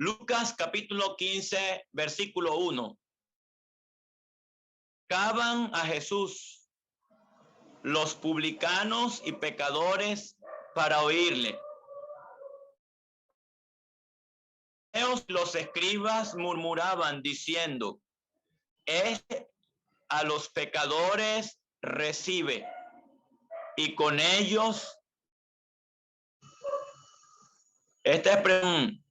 Lucas capítulo 15, versículo 1. Buscaban a Jesús los publicanos y pecadores para oírle. Los escribas murmuraban diciendo: a los pecadores recibe y con ellos. Esta expresión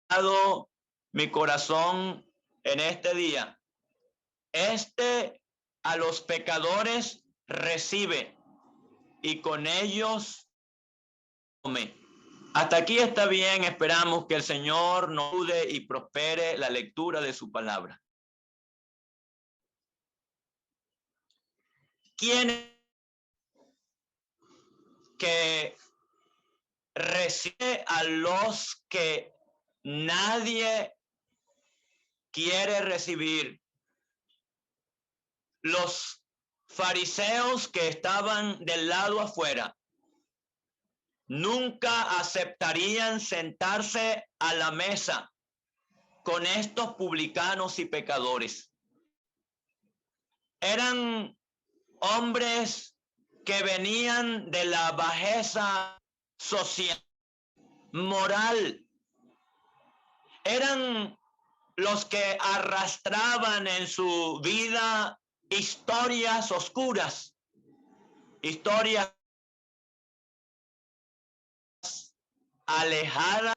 ha dado mi corazón en este día. A los pecadores recibe y con ellos come. Hasta aquí está bien. Esperamos que el Señor nos ayude y prospere la lectura de su palabra. ¿Quién que recibe a los que nadie quiere recibir? Los fariseos que estaban del lado afuera nunca aceptarían sentarse a la mesa con estos publicanos y pecadores. Eran hombres que venían de la bajeza social, moral. Eran los que arrastraban en su vida historias oscuras, historias alejadas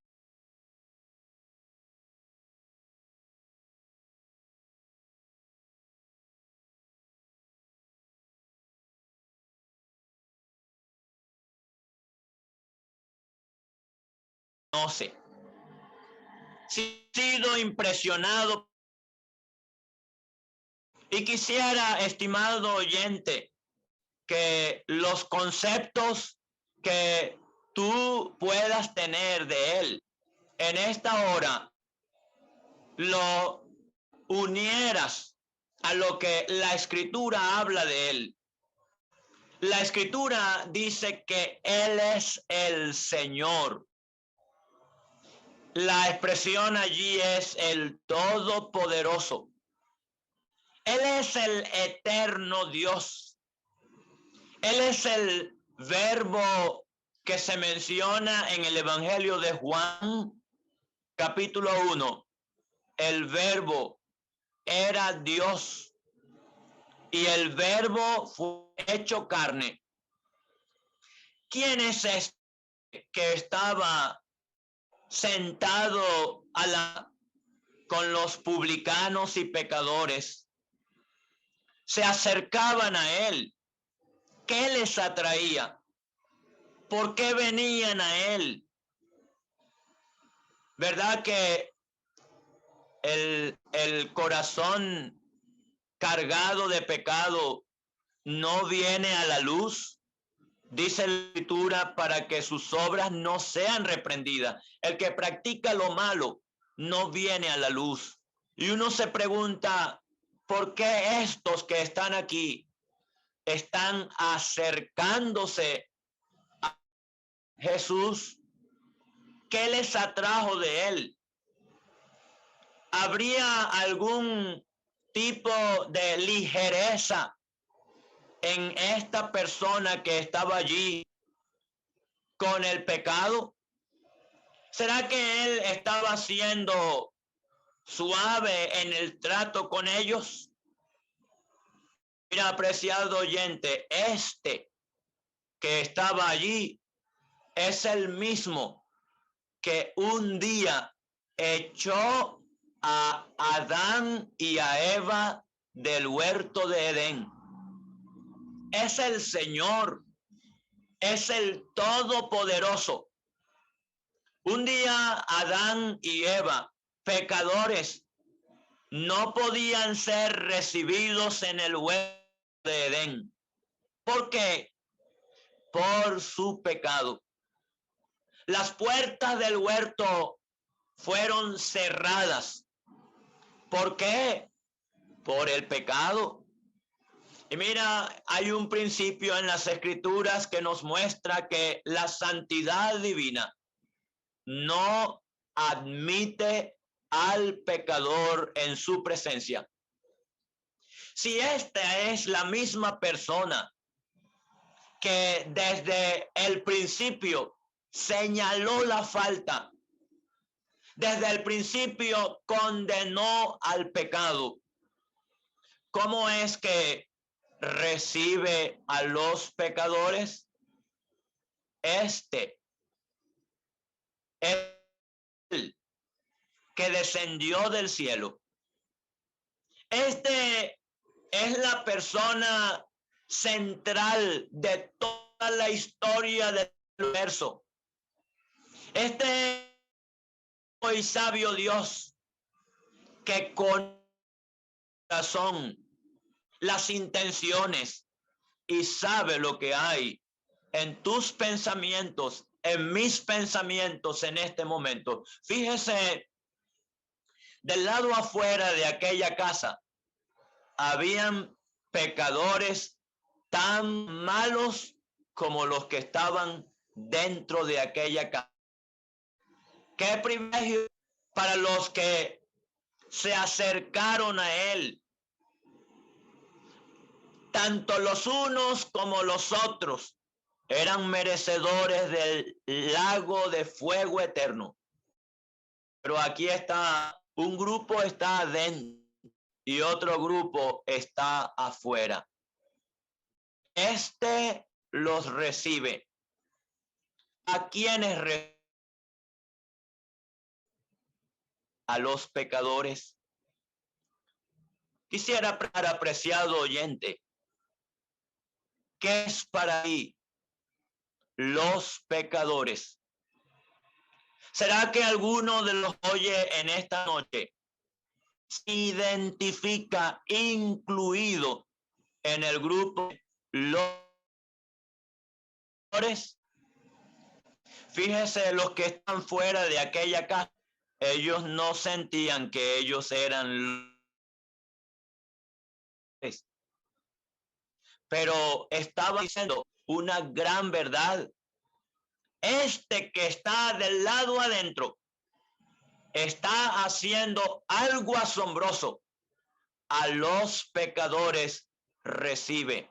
no sé. He sido impresionado y quisiera, estimado oyente, que los conceptos que tú puedas tener de él en esta hora lo unieras a lo que la Escritura habla de él. La Escritura dice que Él es el Señor. La expresión allí es el Todopoderoso. Él es el eterno Dios. Él es el verbo que se menciona en el Evangelio de Juan, capítulo 1. El verbo era Dios y el verbo fue hecho carne. ¿Quién es este que estaba sentado con los publicanos y pecadores? Se acercaban a él. ¿Qué les atraía? ¿Por qué venían a él? ¿Verdad que el corazón cargado de pecado no viene a la luz? Dice la Escritura, para que sus obras no sean reprendidas. El que practica lo malo no viene a la luz. Y uno se pregunta, ¿por qué estos que están aquí están acercándose a Jesús? ¿Qué les atrajo de él? ¿Habría algún tipo de ligereza en esta persona que estaba allí con el pecado? ¿Será que él estaba siendo suave en el trato con ellos? Mira, apreciado oyente, este que estaba allí es el mismo que un día echó a Adán y a Eva del huerto de Edén. Es el Señor, es el Todopoderoso. Un día Adán y Eva, pecadores, no podían ser recibidos en el huerto de Edén. ¿Por qué? Por su pecado. Las puertas del huerto fueron cerradas. ¿Por qué? Por el pecado. Y mira, hay un principio en las Escrituras que nos muestra que la santidad divina no admite al pecador en su presencia. Si esta es la misma persona que desde el principio señaló la falta, desde el principio condenó al pecado, ¿cómo es que recibe a los pecadores? Este es el que descendió del cielo. Este es la persona central de toda la historia del universo. Este es el sabio Dios que con razón las intenciones y sabe lo que hay en tus pensamientos, en mis pensamientos en este momento. Fíjese, del lado afuera de aquella casa habían pecadores tan malos como los que estaban dentro de aquella casa. Qué privilegio para los que se acercaron a él, tanto los unos como los otros eran merecedores del lago de fuego eterno. Pero aquí está, un grupo está adentro y otro grupo está afuera. Este los recibe. ¿A quiénes recibe? A los pecadores. Quisiera, para apreciado oyente, ¿qué es para ti los pecadores? ¿Será que alguno de los oye en esta noche se identifica incluido en el grupo los pecadores? Fíjese, los que están fuera de aquella casa, ellos no sentían que ellos eran, pero estaba diciendo una gran verdad. Este que está del lado adentro está haciendo algo asombroso. A los pecadores recibe.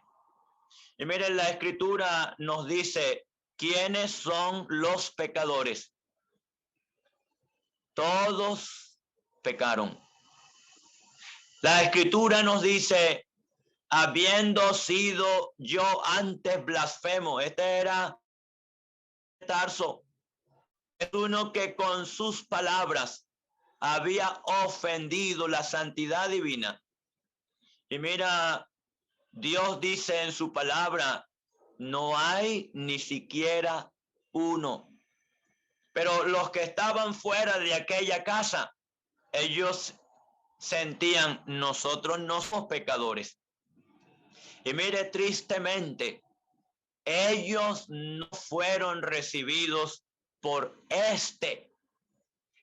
Y miren, la escritura nos dice, ¿quiénes son los pecadores? Todos pecaron. La escritura nos dice, habiendo sido yo antes blasfemo. Este era Tarso, es uno que con sus palabras había ofendido la santidad divina. Y mira, Dios dice en su palabra, no hay ni siquiera uno. Pero los que estaban fuera de aquella casa, ellos sentían, nosotros no somos pecadores. Y mire, tristemente, ellos no fueron recibidos por este,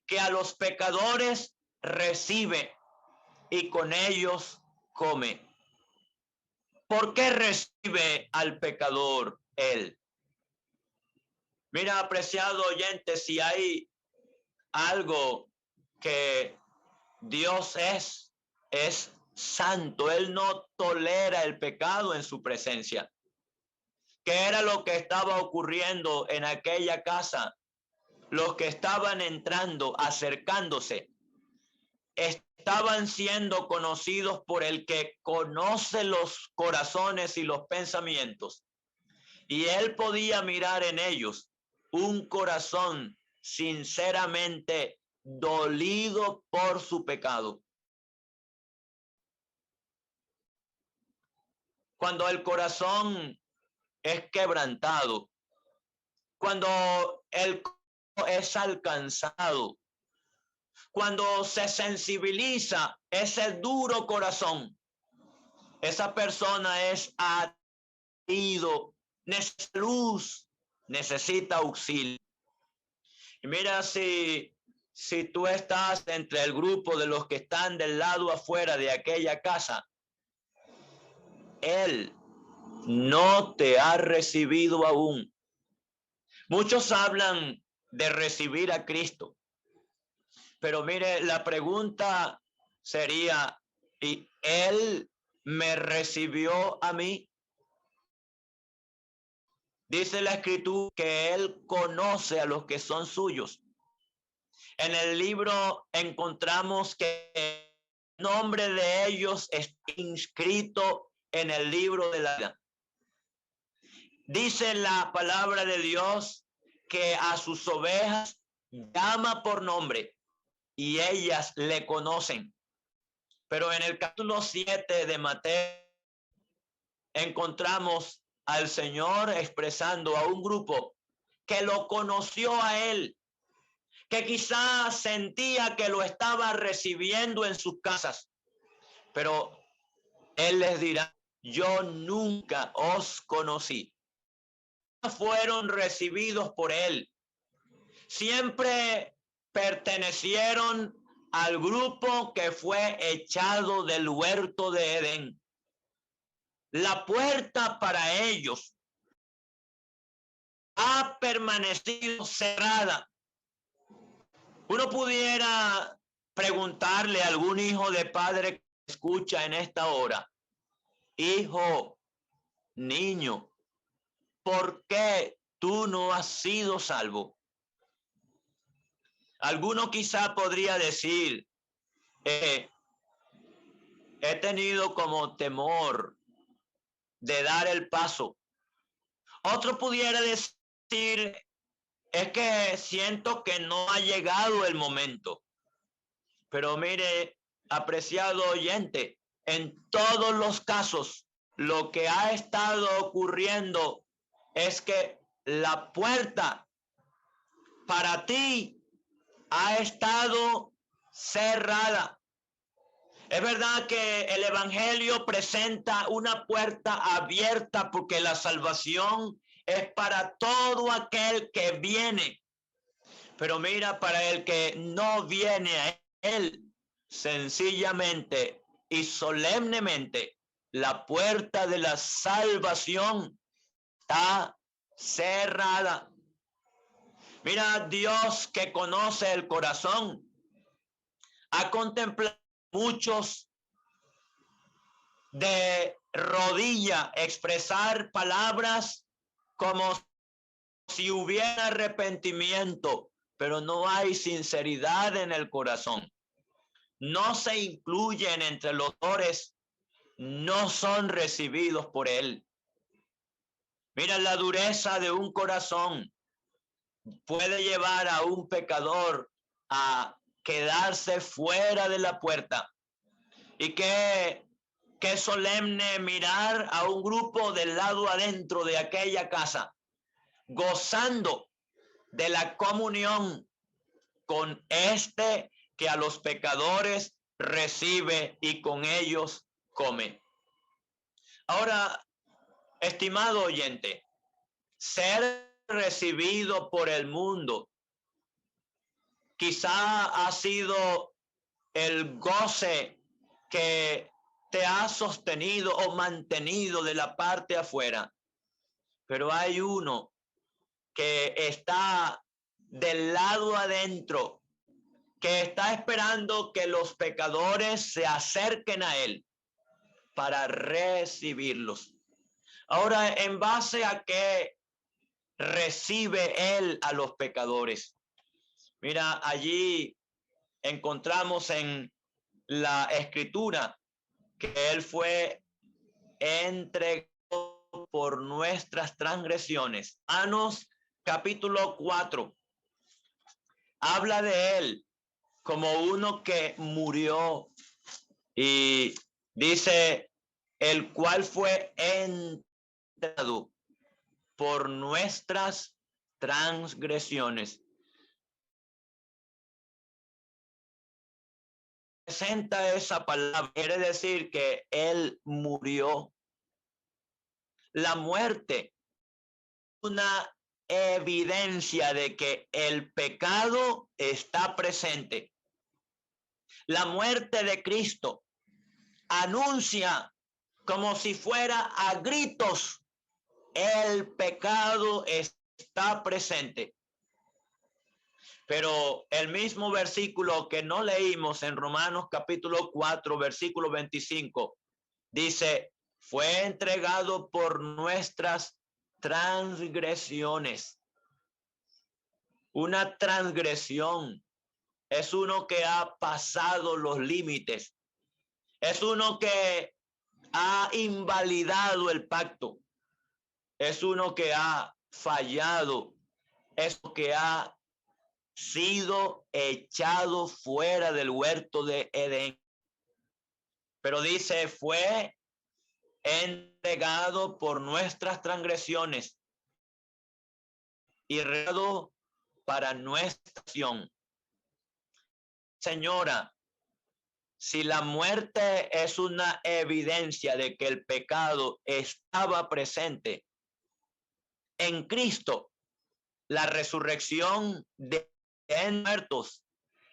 que a los pecadores recibe y con ellos come. ¿Por qué recibe al pecador él? Mira, apreciado oyente, si hay algo que Dios es santo. Él no tolera el pecado en su presencia. ¿Qué era lo que estaba ocurriendo en aquella casa? Los que estaban entrando, acercándose, estaban siendo conocidos por el que conoce los corazones y los pensamientos. Y él podía mirar en ellos un corazón sinceramente dolido por su pecado. Cuando el corazón es quebrantado, cuando el es alcanzado, cuando se sensibiliza ese duro corazón, esa persona es atraído, necesita luz, necesita auxilio. Y mira, si tú estás entre el grupo de los que están del lado afuera de aquella casa, Él no te ha recibido aún. Muchos hablan de recibir a Cristo, Pero mire, la pregunta sería, ¿y él me recibió a mí? Dice la escritura que él conoce a los que son suyos. En el libro encontramos que el nombre de ellos está inscrito en el libro de la vida. Dice la palabra de Dios que a sus ovejas llama por nombre y ellas le conocen. Pero en el capítulo 7 de Mateo encontramos al Señor expresando a un grupo que lo conoció a él, que quizás sentía que lo estaba recibiendo en sus casas, pero él les dirá, yo nunca os conocí. Fueron recibidos por él. Siempre pertenecieron al grupo que fue echado del huerto de Edén. La puerta para ellos ha permanecido cerrada. Uno pudiera preguntarle a algún hijo de padre que escucha en esta hora, hijo, niño, ¿por qué tú no has sido salvo? Alguno quizá podría decir, he tenido como temor de dar el paso. Otro pudiera decir, es que siento que no ha llegado el momento. Pero mire, apreciado oyente, en todos los casos, lo que ha estado ocurriendo es que la puerta para ti ha estado cerrada. Es verdad que el evangelio presenta una puerta abierta porque la salvación es para todo aquel que viene. Pero mira, para el que no viene a él, sencillamente y solemnemente, la puerta de la salvación está cerrada. Mira, Dios que conoce el corazón, ha contemplado muchos de rodilla expresar palabras como si hubiera arrepentimiento, pero no hay sinceridad en el corazón. No se incluyen entre los doctores, no son recibidos por él. Mira, la dureza de un corazón puede llevar a un pecador a quedarse fuera de la puerta. Y qué solemne mirar a un grupo del lado adentro de aquella casa, gozando de la comunión con este que a los pecadores recibe y con ellos come. Ahora, estimado oyente, ser recibido por el mundo quizá ha sido el goce que te ha sostenido o mantenido de la parte afuera, pero hay uno que está del lado adentro, que está esperando que los pecadores se acerquen a él para recibirlos. Ahora, ¿en base a qué recibe él a los pecadores? Mira, allí encontramos en la escritura que él fue entregado por nuestras transgresiones. Romanos capítulo 4 habla de él como uno que murió y dice, el cual fue entregado por nuestras transgresiones. Presenta esa palabra, quiere decir que él murió. La muerte, una evidencia de que el pecado está presente. La muerte de Cristo anuncia como si fuera a gritos, el pecado está presente. Pero el mismo versículo que no leímos en Romanos capítulo 4, versículo 25, dice, fue entregado por nuestras transgresiones. Una transgresión es uno que ha pasado los límites. Es uno que ha invalidado el pacto. Es uno que ha fallado. Es uno que ha sido echado fuera del huerto de Edén. Pero dice, fue entregado por nuestras transgresiones y regado para nuestra acción. Señora, si la muerte es una evidencia de que el pecado estaba presente en Cristo, la resurrección de muertos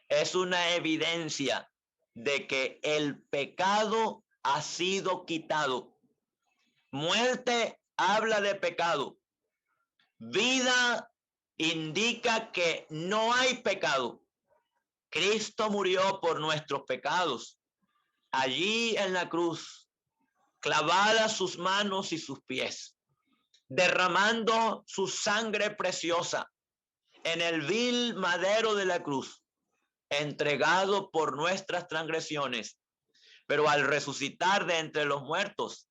es una evidencia de que el pecado ha sido quitado. Muerte habla de pecado. Vida indica que no hay pecado. Cristo murió por nuestros pecados. Allí en la cruz, clavadas sus manos y sus pies, derramando su sangre preciosa en el vil madero de la cruz, entregado por nuestras transgresiones. Pero al resucitar de entre los muertos,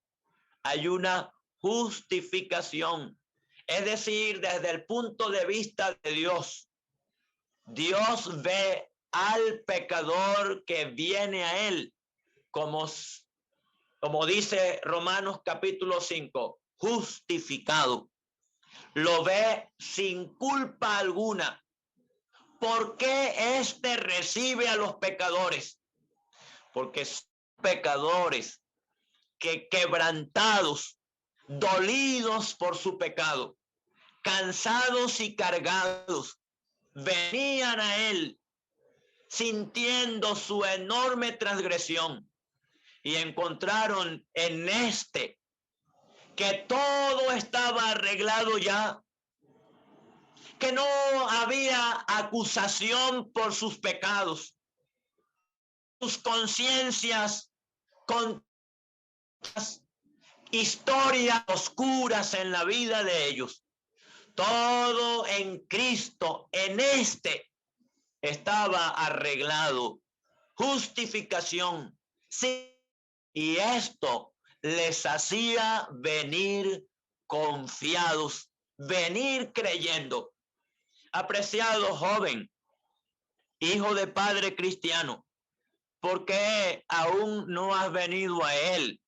hay una justificación. Es decir, desde el punto de vista de Dios, Dios ve al pecador que viene a él como dice Romanos capítulo 5, justificado. Lo ve sin culpa alguna. ¿Por qué éste recibe a los pecadores? Porque son pecadores que quebrantados, dolidos por su pecado, cansados y cargados, venían a él sintiendo su enorme transgresión y encontraron en este que todo estaba arreglado ya, que no había acusación por sus pecados, sus conciencias con historias oscuras en la vida de ellos. Todo en Cristo, en este, estaba arreglado. Justificación. Sí. Y esto les hacía venir confiados, venir creyendo. Apreciado joven, hijo de padre cristiano, ¿por qué aún no has venido a él?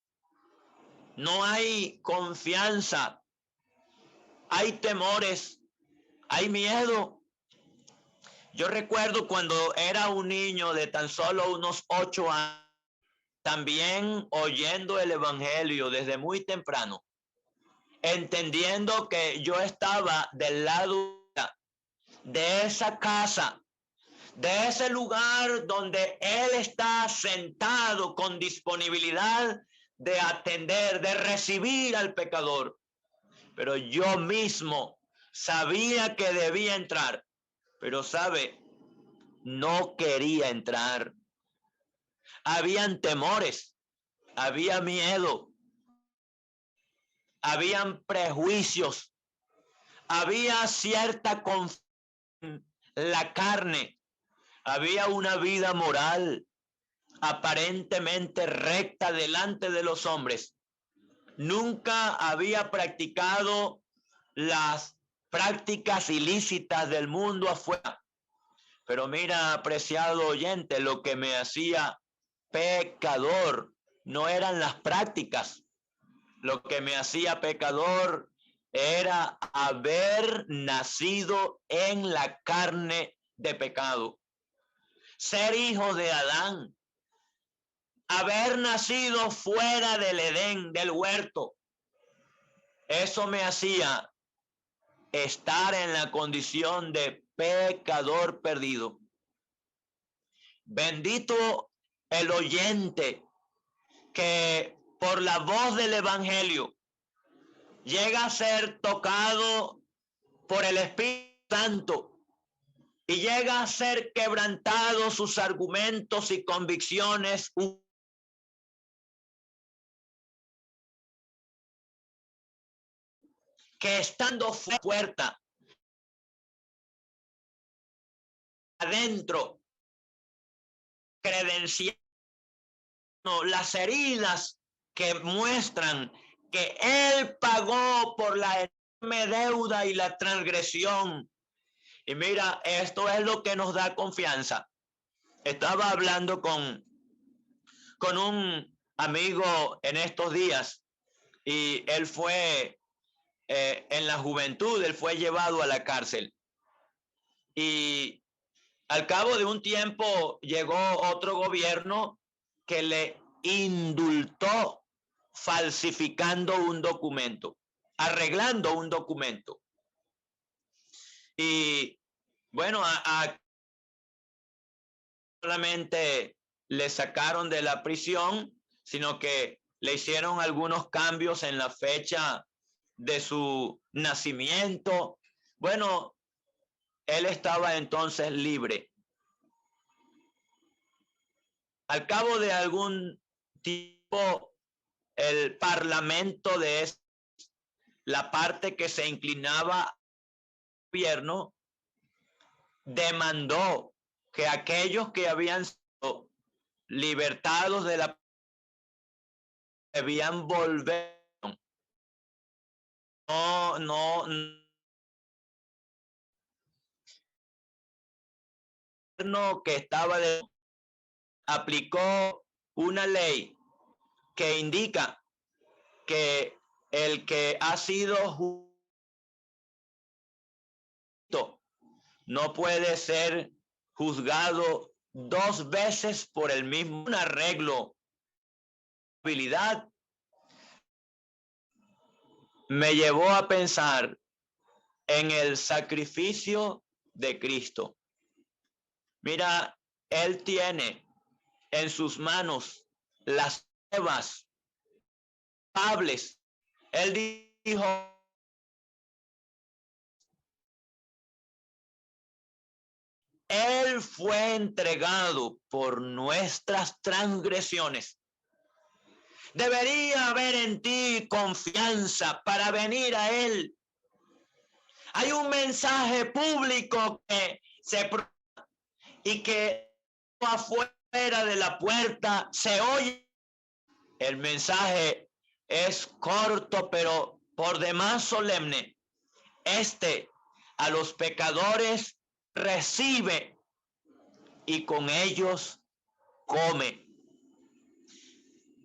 No hay confianza, hay temores, hay miedo. Yo recuerdo cuando era un niño de tan solo unos 8 años, también oyendo el evangelio desde muy temprano, entendiendo que yo estaba del lado de esa casa, de ese lugar donde él está sentado con disponibilidad de atender, de recibir al pecador. Pero yo mismo sabía que debía entrar, pero sabe, no quería entrar. Habían temores, había miedo, habían prejuicios, había cierta confianza en la carne, había una vida moral aparentemente recta delante de los hombres. Nunca había practicado las prácticas ilícitas del mundo afuera. Pero mira, apreciado oyente, lo que me hacía pecador no eran las prácticas. Lo que me hacía pecador era haber nacido en la carne de pecado. Ser hijo de Adán. Haber nacido fuera del Edén, del huerto. Eso me hacía estar en la condición de pecador perdido. Bendito el oyente que por la voz del evangelio llega a ser tocado por el Espíritu Santo y llega a ser quebrantado sus argumentos y convicciones, que estando fuera de la puerta, adentro, credenciando las heridas que muestran que él pagó por la enorme deuda y la transgresión. Y mira, esto es lo que nos da confianza. Estaba hablando con un amigo en estos días y él fue en la juventud, él fue llevado a la cárcel. Y al cabo de un tiempo llegó otro gobierno que le indultó falsificando un documento, arreglando un documento. Y bueno, solamente le sacaron de la prisión, sino que le hicieron algunos cambios en la fecha de su nacimiento. Bueno, él estaba entonces libre. Al cabo de algún tiempo, el parlamento de la parte que se inclinaba al gobierno demandó que aquellos que habían sido libertados de la debían volver. No que estaba aplicó una ley que indica que el que ha sido justo no puede ser juzgado dos veces por el mismo arreglo. Me llevó a pensar en el sacrificio de Cristo. Mira, él tiene en sus manos las pruebas palpables. Él dijo, él fue entregado por nuestras transgresiones. Debería haber en ti confianza para venir a él. Hay un mensaje público que se y que afuera de la puerta se oye. El mensaje es corto, pero por demás solemne. A los pecadores recibe y con ellos come.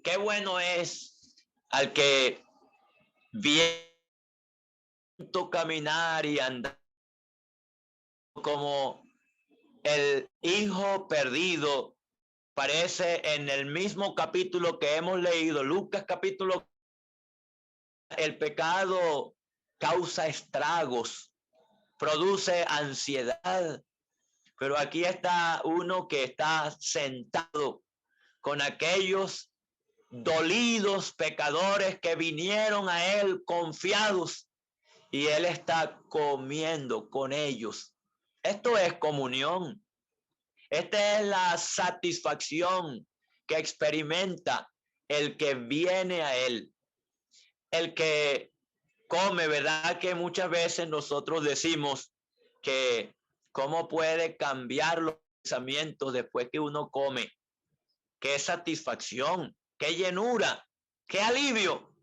Qué bueno es al que viene caminar y andar como el hijo perdido. Parece en el mismo capítulo que hemos leído, Lucas capítulo, el pecado causa estragos, produce ansiedad, pero aquí está uno que está sentado con aquellos dolidos pecadores que vinieron a él confiados y él está comiendo con ellos. Esto es comunión. Esta es la satisfacción que experimenta el que viene a él, el que come, ¿verdad? Que muchas veces nosotros decimos que cómo puede cambiar los pensamientos después que uno come. Qué satisfacción, qué llenura, qué alivio.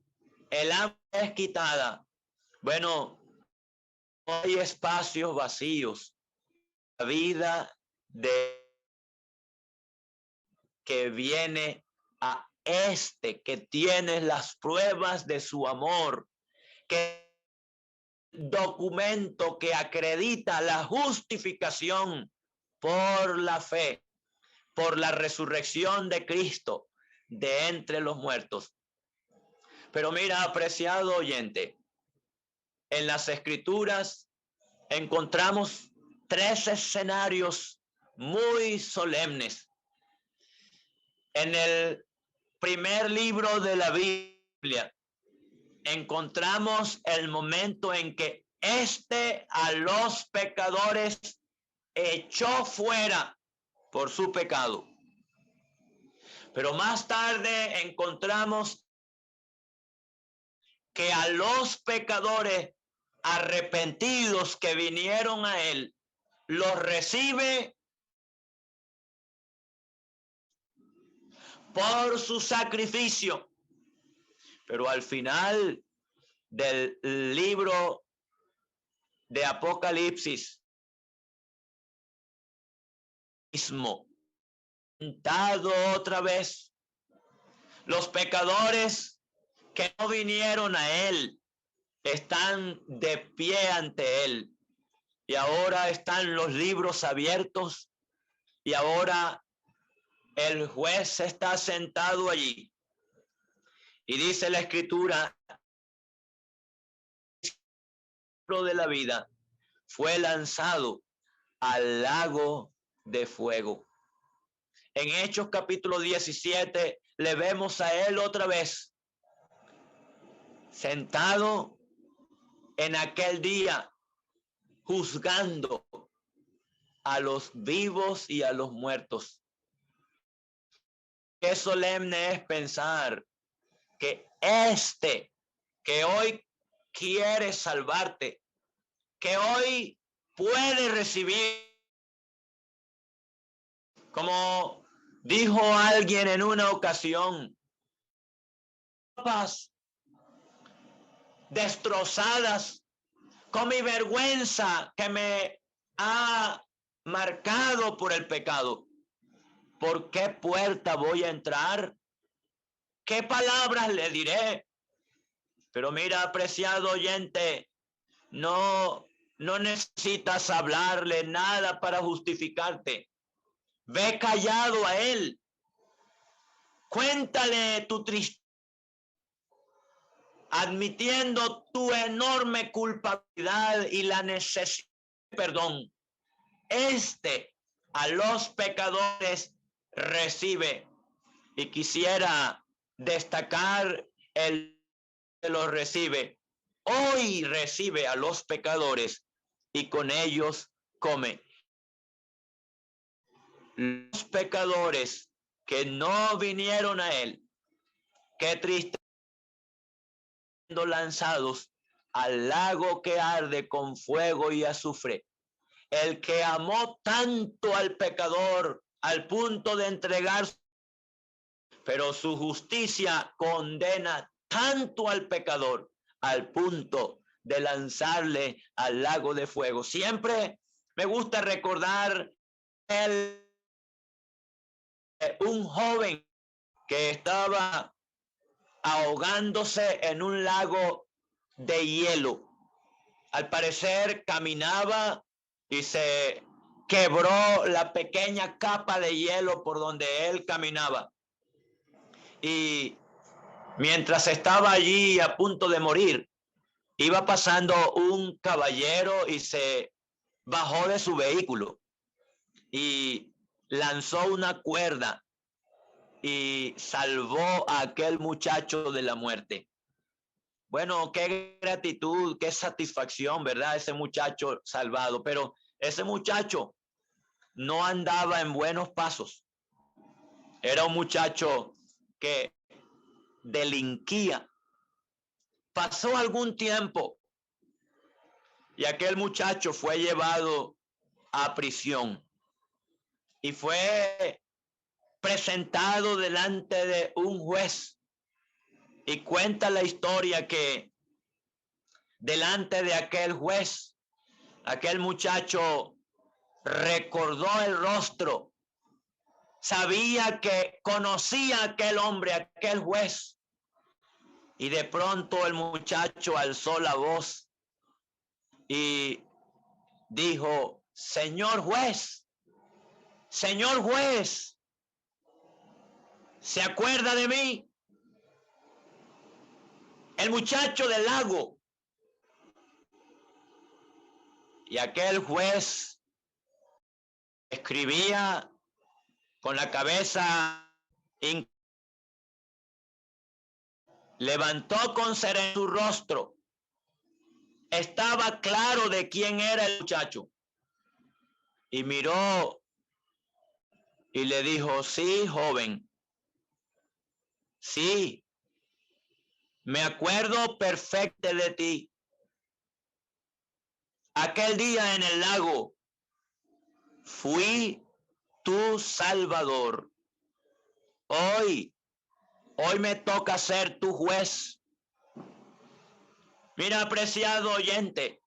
El hambre es quitada. Bueno, no hay espacios vacíos. La vida de que viene a que tiene las pruebas de su amor, que documento que acredita la justificación por la fe, por la resurrección de Cristo de entre los muertos. Pero mira, apreciado oyente, en las Escrituras encontramos 3 escenarios muy solemnes. En el primer libro de la Biblia encontramos el momento en que a los pecadores echó fuera por su pecado. Pero más tarde encontramos que a los pecadores arrepentidos que vinieron a él, los recibe por su sacrificio. Pero al final del libro de Apocalipsis, mismo, tentado otra vez, los pecadores que no vinieron a él están de pie ante él, y ahora están los libros abiertos, y ahora el juez está sentado allí, y dice la escritura, el libro de la vida fue lanzado al lago de fuego. En Hechos capítulo 17 le vemos a él otra vez sentado en aquel día juzgando a los vivos y a los muertos. Qué solemne es pensar que que hoy quiere salvarte, que hoy puede recibir, como dijo alguien en una ocasión, paz destrozadas con mi vergüenza que me ha marcado por el pecado. ¿Por qué puerta voy a entrar? ¿Qué palabras le diré? Pero mira, apreciado oyente, no necesitas hablarle nada para justificarte. Ve callado a él. Cuéntale tu tristeza, admitiendo tu enorme culpabilidad y la necesidad de perdón. A los pecadores recibe, y quisiera destacar el que los recibe. Hoy recibe a los pecadores y con ellos come. Los pecadores que no vinieron a él, qué triste, lanzados al lago que arde con fuego y azufre. El que amó tanto al pecador al punto de entregar, pero su justicia condena tanto al pecador al punto de lanzarle al lago de fuego. Siempre me gusta recordar un joven que estaba ahogándose en un lago de hielo. Al parecer caminaba y se quebró la pequeña capa de hielo por donde él caminaba. Y mientras estaba allí a punto de morir, iba pasando un caballero y se bajó de su vehículo y lanzó una cuerda y salvó a aquel muchacho de la muerte. Bueno, qué gratitud, qué satisfacción, ¿verdad? Ese muchacho salvado, pero ese muchacho no andaba en buenos pasos. Era un muchacho que delinquía. Pasó algún tiempo y aquel muchacho fue llevado a prisión y fue presentado delante de un juez. Y cuenta la historia que delante de aquel juez, aquel muchacho recordó el rostro, conocía a aquel hombre, aquel juez, y de pronto el muchacho alzó la voz y dijo: señor juez, ¿se acuerda de mí? El muchacho del lago. Y aquel juez escribía con la cabeza, levantó con serenidad su rostro. Estaba claro de quién era el muchacho. Y miró y le dijo, sí, joven, sí, me acuerdo perfecto de ti. Aquel día en el lago fui tu salvador. Hoy me toca ser tu juez. Mira, apreciado oyente,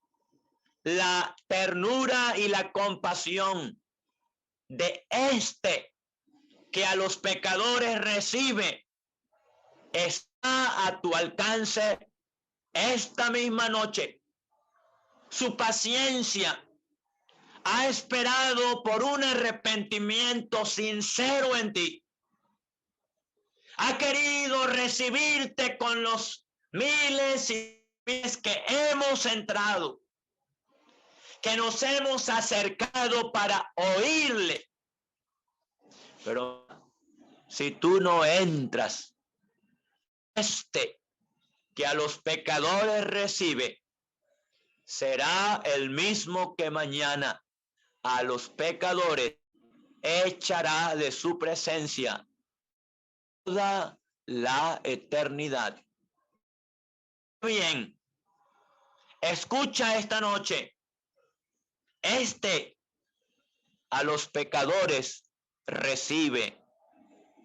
la ternura y la compasión de que a los pecadores recibe está a tu alcance esta misma noche. Su paciencia ha esperado por un arrepentimiento sincero en ti. Ha querido recibirte con los miles y miles que hemos entrado, que nos hemos acercado para oírle. Pero si tú no entras, que a los pecadores recibe, será el mismo que mañana a los pecadores echará de su presencia toda la eternidad. Bien, escucha esta noche, a los pecadores recibe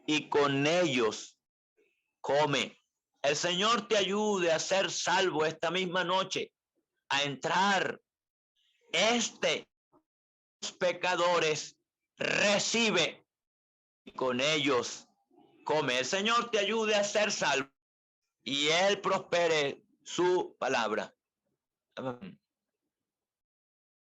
y con ellos come. El Señor te ayude a ser salvo esta misma noche, a entrar. Los pecadores recibe y con ellos come. El Señor te ayude a ser salvo y Él prospere su palabra. Amén.